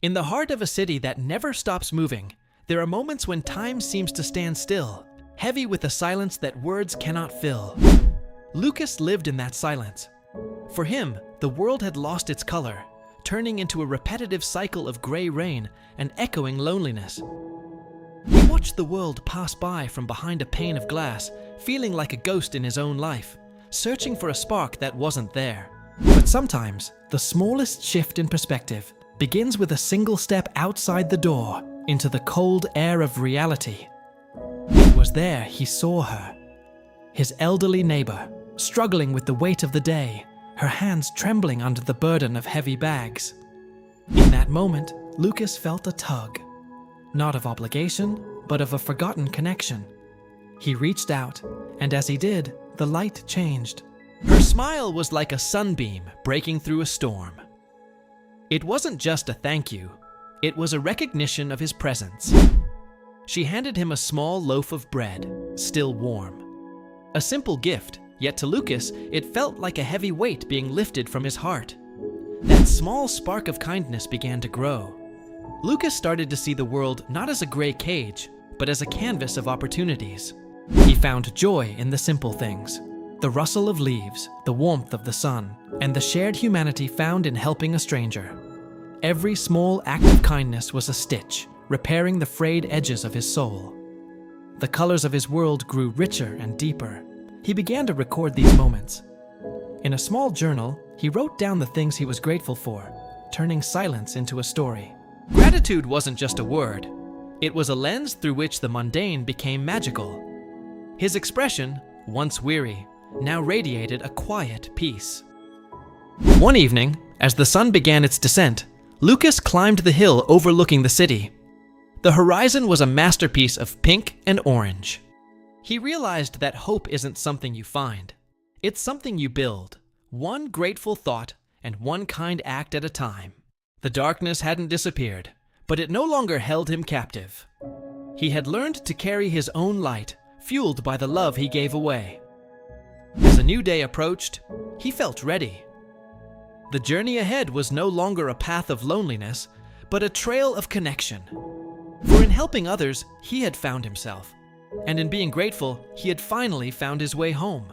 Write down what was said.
In the heart of a city that never stops moving, there are moments when time seems to stand still, heavy with a silence that words cannot fill. Lucas lived in that silence. For him, the world had lost its color, turning into a repetitive cycle of gray rain and echoing loneliness. He watched the world pass by from behind a pane of glass, feeling like a ghost in his own life, searching for a spark that wasn't there. But sometimes, the smallest shift in perspective begins with a single step outside the door into the cold air of reality. It was there he saw her, his elderly neighbor, struggling with the weight of the day, her hands trembling under the burden of heavy bags. In that moment, Lucas felt a tug, not of obligation, but of a forgotten connection. He reached out, and as he did, the light changed. Her smile was like a sunbeam breaking through a storm. It wasn't just a thank you, it was a recognition of his presence. She handed him a small loaf of bread, still warm. A simple gift, yet to Lucas, it felt like a heavy weight being lifted from his heart. That small spark of kindness began to grow. Lucas started to see the world not as a gray cage, but as a canvas of opportunities. He found joy in the simple things, the rustle of leaves, the warmth of the sun, and the shared humanity found in helping a stranger. Every small act of kindness was a stitch, repairing the frayed edges of his soul. The colors of his world grew richer and deeper. He began to record these moments. In a small journal, he wrote down the things he was grateful for, turning silence into a story. Gratitude wasn't just a word. It was a lens through which the mundane became magical. His expression, once weary, now radiated a quiet peace. One evening, as the sun began its descent, Lucas climbed the hill overlooking the city. The horizon was a masterpiece of pink and orange. He realized that hope isn't something you find. It's something you build, one grateful thought and one kind act at a time. The darkness hadn't disappeared, but it no longer held him captive. He had learned to carry his own light, fueled by the love he gave away. As a new day approached, he felt ready. The journey ahead was no longer a path of loneliness, but a trail of connection. For in helping others, he had found himself, and in being grateful, he had finally found his way home.